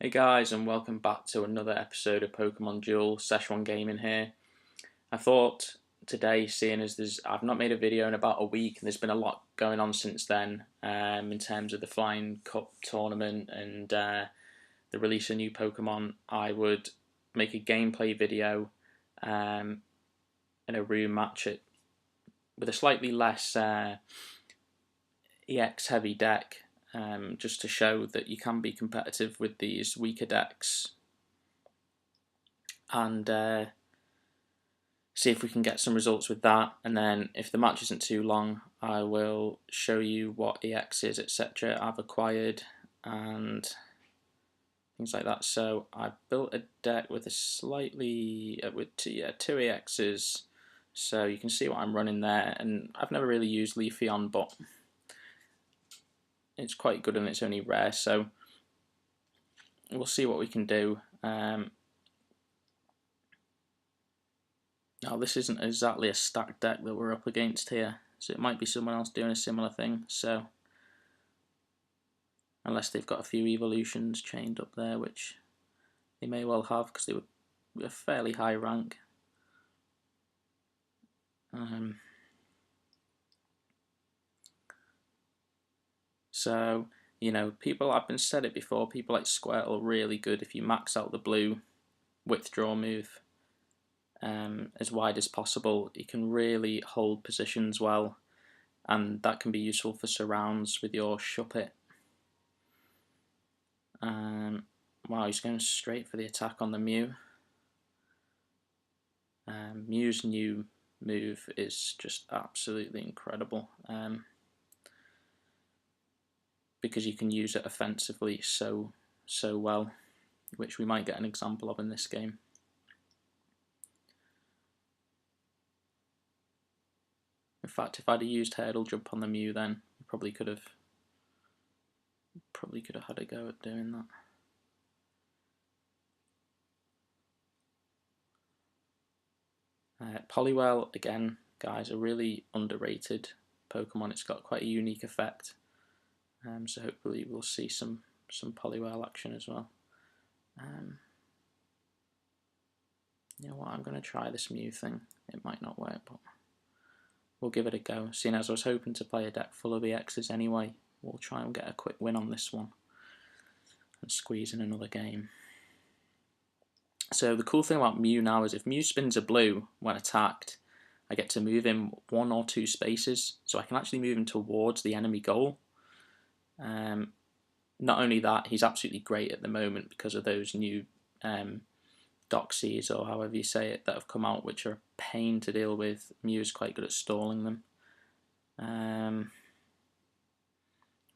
Hey guys, and welcome back to another episode of Pokemon Duel. Seshwangaming here. I thought today, seeing as I've not made a video in about a week, and there's been a lot going on since then, in terms of the Flying Cup tournament and the release of new Pokemon, I would make a gameplay video in a room match it with a slightly less EX heavy deck. Just to show that you can be competitive with these weaker decks and see if we can get some results with that. And then if the match isn't too long, I will show you what EXs etc. I've acquired and things like that. So I built a deck with a slightly two EXs, so you can see what I'm running there. And I've never really used Leafeon, but it's quite good and it's only rare, so we'll see what we can do. Now this isn't exactly a stacked deck that we're up against here, so it might be someone else doing a similar thing, so unless they've got a few evolutions chained up there, which they may well have because they were a fairly high rank. So, you know, I've been said it before, people like Squirtle are really good if you max out the blue withdraw move as wide as possible. You can really hold positions well, and that can be useful for surrounds with your Shuppet. Wow, he's going straight for the attack on the Mew. Mew's new move is just absolutely incredible. Because you can use it offensively so well, which we might get an example of in this game. In fact, if I'd have used Hurdle Jump on the Mew, then we probably could have had a go at doing that. Poliwell, again, guys, a really underrated Pokemon. It's got quite a unique effect. So hopefully we'll see some Poliwell action as well. You know what, I'm going to try this Mew thing. It might not work, but we'll give it a go. Seeing as I was hoping to play a deck full of EXs anyway, we'll try and get a quick win on this one and squeeze in another game. So the cool thing about Mew now is if Mew spins a blue when attacked, I get to move him 1 or 2 spaces, so I can actually move him towards the enemy goal. Not only that, he's absolutely great at the moment because of those new Doxies, or however you say it, that have come out, which are a pain to deal with. Mew is quite good at stalling them.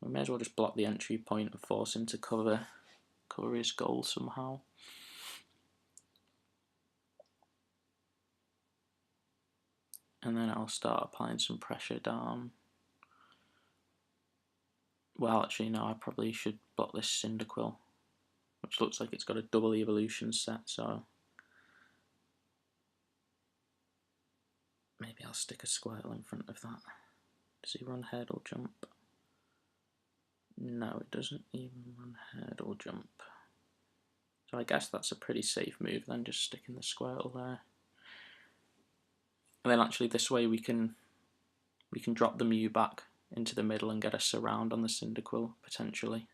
We may as well just block the entry point and force him to cover his goal somehow. And then I'll start applying some pressure down. Well, actually, no, I probably should block this Cyndaquil, which looks like it's got a double evolution set, so maybe I'll stick a Squirtle in front of that. Does he run Hurdle Jump? No, it doesn't even run Hurdle Jump. So I guess that's a pretty safe move then, just sticking the Squirtle there. And then actually this way we can drop the Mew back into the middle and get a surround on the Cyndaquil, potentially.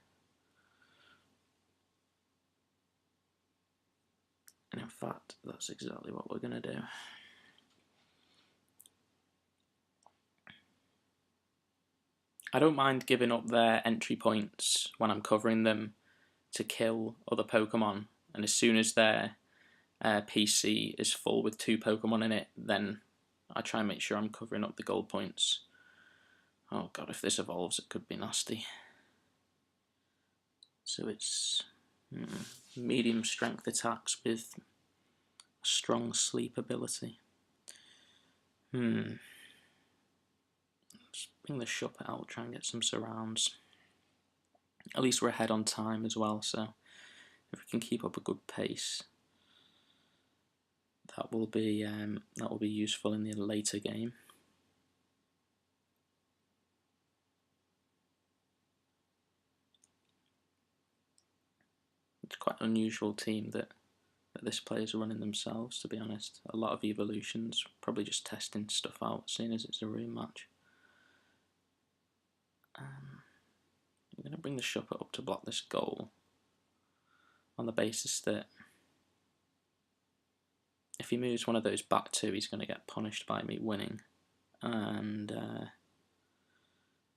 And in fact, that's exactly what we're going to do. I don't mind giving up their entry points when I'm covering them to kill other Pokemon, and as soon as their PC is full with 2 Pokemon in it, then I try and make sure I'm covering up the gold points. Oh god, if this evolves, it could be nasty. So it's medium strength attacks with strong sleep ability. Let's bring the Shuppet out, try and get some surrounds. At least we're ahead on time as well, so if we can keep up a good pace, that will be useful in the later game. It's quite an unusual team that this player's running themselves, to be honest. A lot of evolutions, probably just testing stuff out, seeing as it's a rematch. I'm going to bring the Shuppet up to block this goal on the basis that if he moves one of those back two, he's going to get punished by me winning. And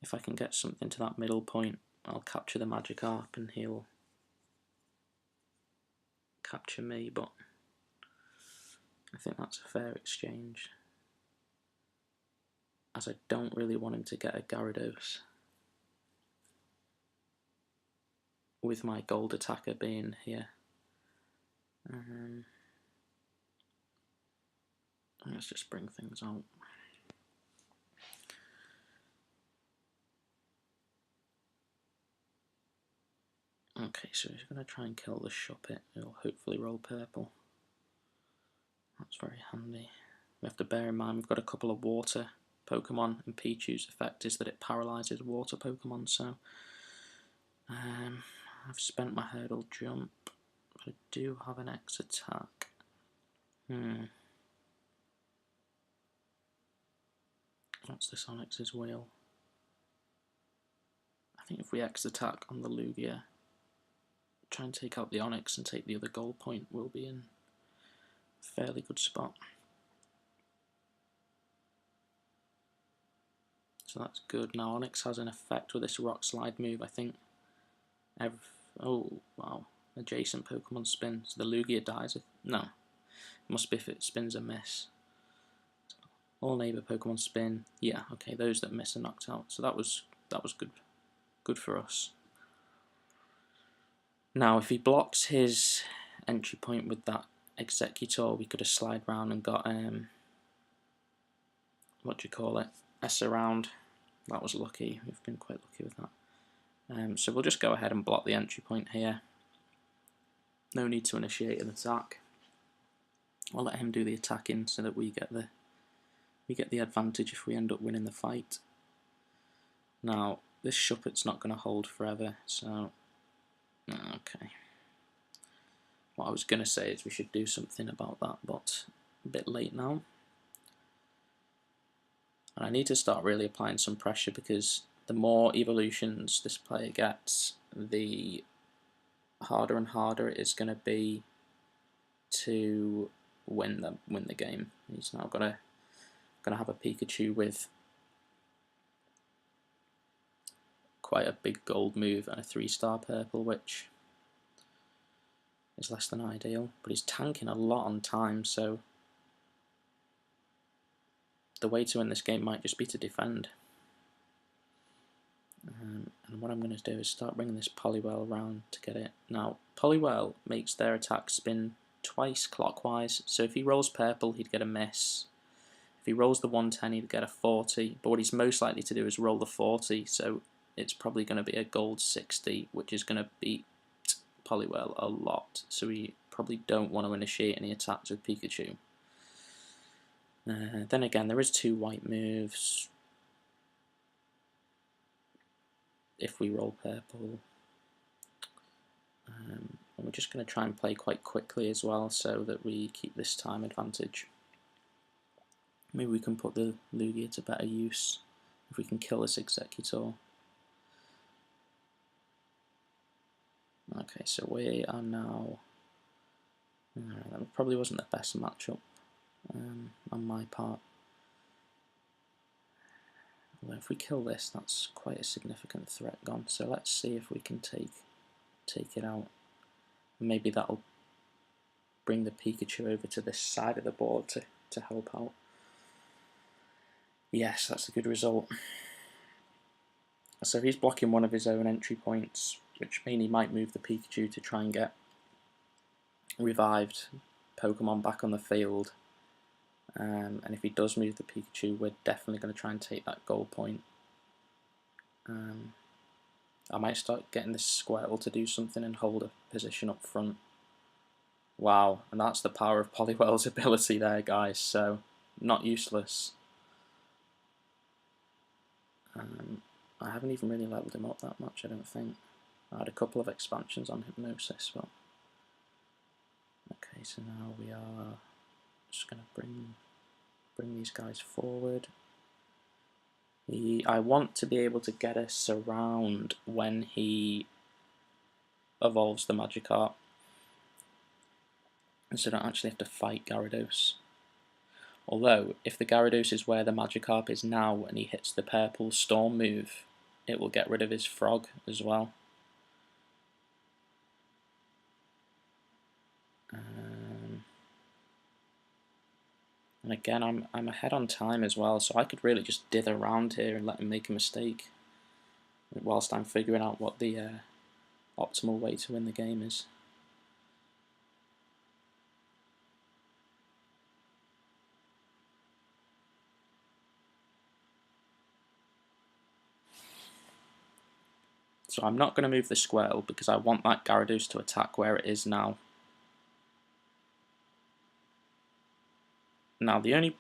if I can get something to that middle point, I'll capture the Magikarp and he'll capture me, but I think that's a fair exchange, as I don't really want him to get a Gyarados with my gold attacker being here. Let's just bring things out. Okay, so he's going to try and kill the Shuppet. He'll hopefully roll purple. That's very handy. We have to bear in mind we've got a couple of water Pokemon, and Pichu's effect is that it paralyses water Pokemon, so I've spent my hurdle jump, but I do have an X attack. What's this Onyx's wheel? I think if we X attack on the Lugia, try and take out the Onyx and take the other goal point, we'll be in a fairly good spot. So that's good. Now Onyx has an effect with this Rock Slide move, I think. Oh, wow. Adjacent Pokemon spin. So the Lugia dies. No. It must be if it spins a miss. All neighbour Pokemon spin. Yeah, okay, those that miss are knocked out. So that was good. Good for us. Now, if he blocks his entry point with that Executor, we could have slide round and got what do you call it? S-around. That was lucky. We've been quite lucky with that. So we'll just go ahead and block the entry point here. No need to initiate an attack. I'll let him do the attacking so that we get the advantage if we end up winning the fight. Now, this Shuppet's not going to hold forever, so okay. What I was going to say is we should do something about that, but a bit late now. And I need to start really applying some pressure, because the more evolutions this player gets, the harder and harder it is going to be to win the game. He's now gonna have a Pikachu with quite a big gold move and a 3-star purple, which is less than ideal, but he's tanking a lot on time, so the way to win this game might just be to defend. And what I'm going to do is start bringing this Poliwhirl around to get it. Now, Poliwhirl makes their attack spin twice clockwise, so if he rolls purple, he'd get a miss. If he rolls the 110, he'd get a 40, but what he's most likely to do is roll the 40, so it's probably going to be a gold 60, which is going to beat Poliwhirl a lot, so we probably don't want to initiate any attacks with Pikachu. Then again, there is 2 white moves if we roll purple. And we're just going to try and play quite quickly as well, so that we keep this time advantage. Maybe we can put the Lugia to better use if we can kill this Executor. Okay, so we are now... that probably wasn't the best matchup on my part. Although if we kill this, that's quite a significant threat gone. So let's see if we can take it out. Maybe that'll bring the Pikachu over to this side of the board to help out. Yes, that's a good result. So he's blocking one of his own entry points, which means he might move the Pikachu to try and get revived Pokemon back on the field. And if he does move the Pikachu, we're definitely going to try and take that goal point. I might start getting this Squirtle to do something and hold a position up front. Wow, and that's the power of Poliwhirl's ability there, guys, so not useless. I haven't even really leveled him up that much, I don't think. I had a couple of expansions on Hypnosis, but so now we are just going to bring these guys forward. I want to be able to get a surround when he evolves the Magikarp, so I don't actually have to fight Gyarados. Although, if the Gyarados is where the Magikarp is now and he hits the purple Storm move, it will get rid of his Frog as well. And again, I'm ahead on time as well, so I could really just dither around here and let him make a mistake whilst I'm figuring out what the optimal way to win the game is. So I'm not going to move the Squirtle because I want that Gyarados to attack where it is now. Now the only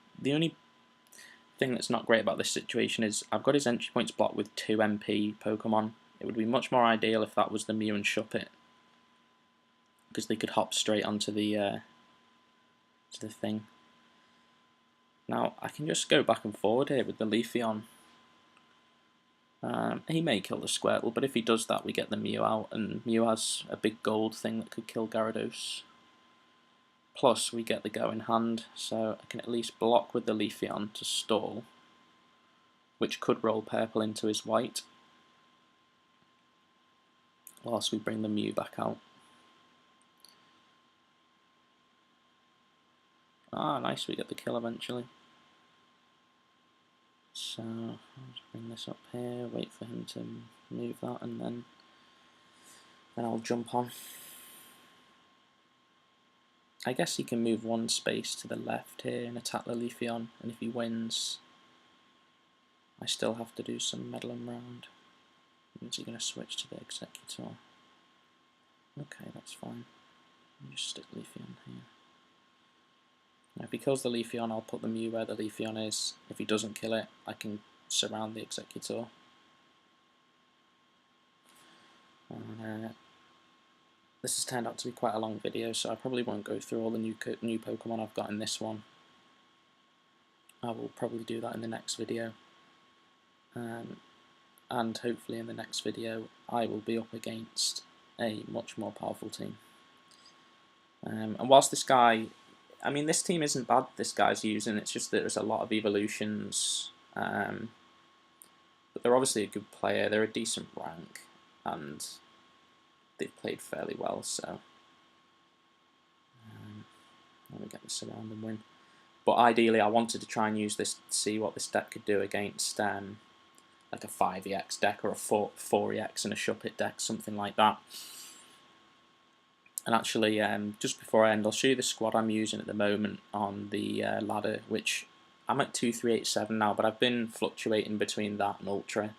thing that's not great about this situation is I've got his entry points blocked with 2 MP Pokemon. It would be much more ideal if that was the Mew and Shuppet, because they could hop straight onto the thing. Now I can just go back and forward here with the Leafeon. He may kill the Squirtle, but if he does that, we get the Mew out, and Mew has a big gold thing that could kill Gyarados. Plus, we get the Go in hand, so I can at least block with the Leafeon to stall, which could roll purple into his white, whilst we bring the Mew back out. Ah, nice, we get the kill eventually. So, I'll just bring this up here, wait for him to move that, and then I'll jump on. I guess he can move 1 space to the left here and attack the Leafeon, and if he wins, I still have to do some meddling round. Is he going to switch to the Executor? Okay, that's fine. I'll just stick Leafeon here. Now if he kills the Leafeon, I'll put the Mew where the Leafeon is. If he doesn't kill it, I can surround the Executor. This has turned out to be quite a long video, so I probably won't go through all the new Pokemon I've got in this one. I will probably do that in the next video. And hopefully in the next video I will be up against a much more powerful team. And whilst this guy, I mean, this team isn't bad this guy's using, it's just that there's a lot of evolutions. But they're obviously a good player, they're a decent rank, and they've played fairly well, so let me get the surround and win. But ideally I wanted to try and use this to see what this deck could do against like a 5EX deck or a 4EX and a Shuppet deck, something like that. And actually, just before I end, I'll show you the squad I'm using at the moment on the ladder, which I'm at 2387 now, but I've been fluctuating between that and Ultra.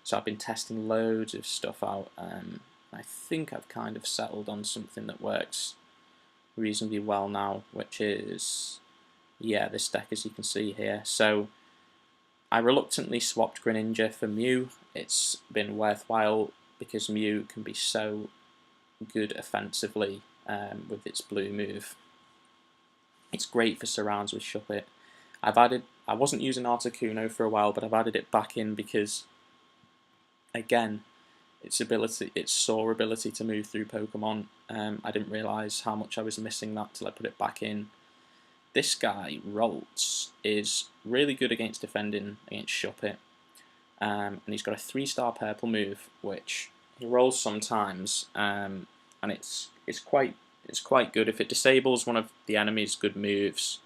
So I've been testing loads of stuff out. I think I've kind of settled on something that works reasonably well now, which is, yeah, this deck as you can see here. So I reluctantly swapped Greninja for Mew. It's been worthwhile because Mew can be so good offensively with its blue move. It's great for surrounds with Shuppet. I wasn't using Articuno for a while, but I've added it back in because, again, its soar ability to move through Pokemon. I didn't realise how much I was missing that till I put it back in. This guy, Roltz, is really good against defending against Shuppet, and he's got a 3-star purple move, which he rolls sometimes, and it's quite good. If it disables one of the enemy's good moves,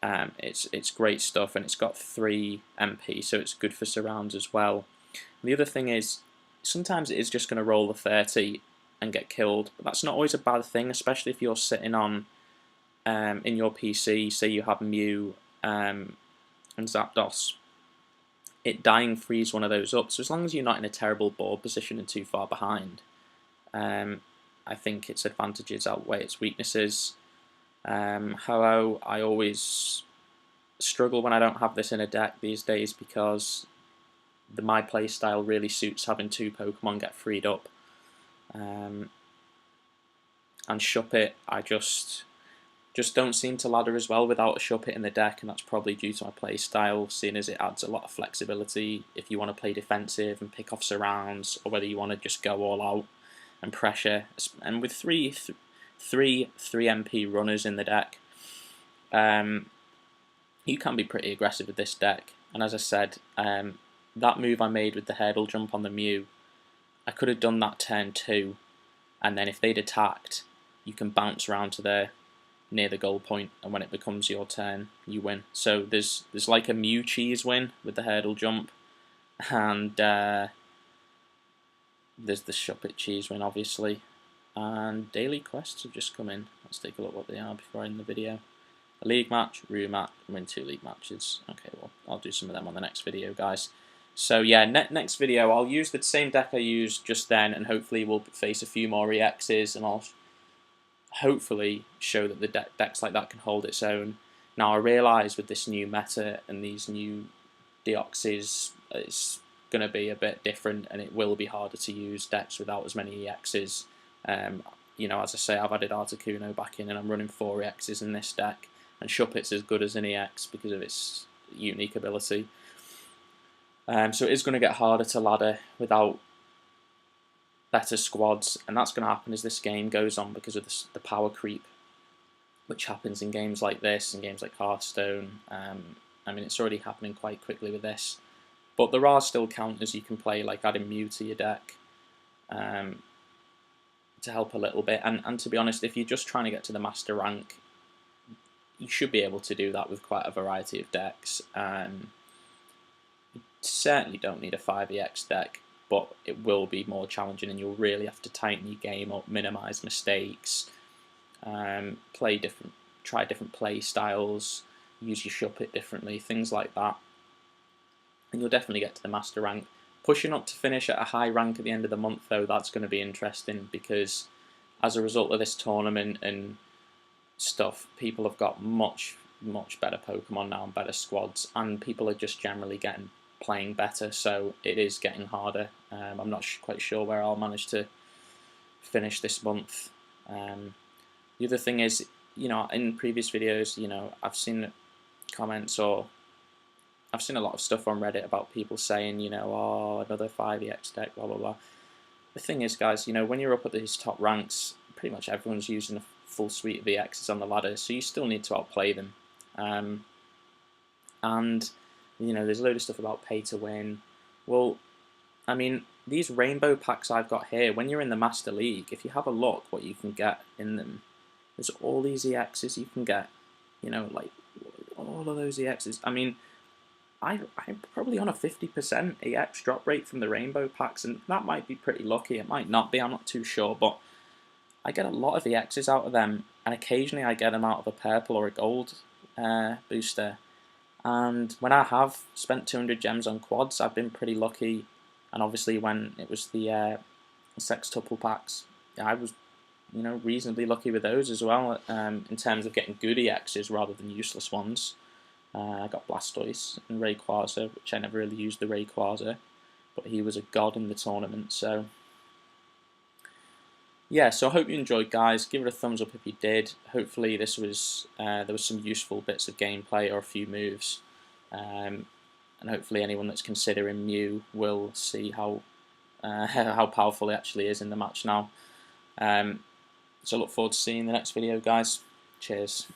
it's great stuff, and it's got 3 MP, so it's good for surrounds as well. And the other thing is, sometimes it is just going to roll the 30 and get killed, but that's not always a bad thing, especially if you're sitting on in your PC, say you have Mew and Zapdos. It dying frees one of those up, so as long as you're not in a terrible board position and too far behind, I think its advantages outweigh its weaknesses. However, I always struggle when I don't have this in a deck these days because my playstyle really suits having 2 Pokemon get freed up. and Shuppet, I just don't seem to ladder as well without a Shuppet in the deck, and that's probably due to my play style, seeing as it adds a lot of flexibility if you want to play defensive and pick off surrounds, or whether you want to just go all out and pressure. And with three 3MP runners in the deck, you can be pretty aggressive with this deck. And as I said, that move I made with the hurdle jump on the Mew, I could have done that turn 2, and then if they'd attacked, you can bounce around to there near the goal point, and when it becomes your turn, you win. So there's like a Mew cheese win with the hurdle jump, and there's the Shuppet cheese win, obviously. And daily quests have just come in. Let's take a look what they are before I end the video. A league match, room match, win 2 league matches. Okay, well, I'll do some of them on the next video, guys. So yeah, next video, I'll use the same deck I used just then, and hopefully we'll face a few more EXs, and I'll hopefully show that the decks like that can hold its own. Now, I realise with this new meta and these new Deoxys, it's going to be a bit different, and it will be harder to use decks without as many EXs. You know, as I say, I've added Articuno back in, and I'm running 4 EXs in this deck, and Shuppet's as good as an EX because of its unique ability. So it is going to get harder to ladder without better squads, and that's going to happen as this game goes on because of the power creep, which happens in games like this and games like Hearthstone. I mean, it's already happening quite quickly with this, but there are still counters you can play, like adding Mew to your deck, to help a little bit. And to be honest, if you're just trying to get to the master rank, you should be able to do that with quite a variety of decks. You certainly don't need a 5EX deck, but it will be more challenging, and you'll really have to tighten your game up, minimise mistakes, try different play styles, use your Shuppet differently, things like that, and you'll definitely get to the master rank. Pushing up to finish at a high rank at the end of the month, though, that's going to be interesting, because as a result of this tournament and stuff, people have got much better Pokemon now and better squads, and people are just generally playing better, so it is getting harder. I'm not quite sure where I'll manage to finish this month. The other thing is, you know, in previous videos, you know, I've seen comments, or I've seen a lot of stuff on Reddit about people saying, you know, oh, another 5EX deck, blah blah blah. The thing is, guys, you know, when you're up at these top ranks, pretty much everyone's using a full suite of EXs on the ladder, so you still need to outplay them. And you know, there's a load of stuff about pay to win. Well, I mean, these rainbow packs I've got here, when you're in the Master League, if you have a look what you can get in them, there's all these EXs you can get, you know, like all of those EXs. I mean, I'm probably on a 50% EX drop rate from the rainbow packs, and that might be pretty lucky. It might not be, I'm not too sure, but I get a lot of EXs out of them, and occasionally I get them out of a purple or a gold booster. And when I have spent 200 gems on quads, I've been pretty lucky. And obviously when it was the sextuple packs, I was, you know, reasonably lucky with those as well, in terms of getting good EXs rather than useless ones. I got Blastoise and Rayquaza, which I never really used the Rayquaza, but he was a god in the tournament. So yeah, so I hope you enjoyed, guys. Give it a thumbs up if you did. Hopefully this was there was some useful bits of gameplay or a few moves, and hopefully anyone that's considering Mew will see how powerful it actually is in the match now. So I look forward to seeing the next video, guys. Cheers.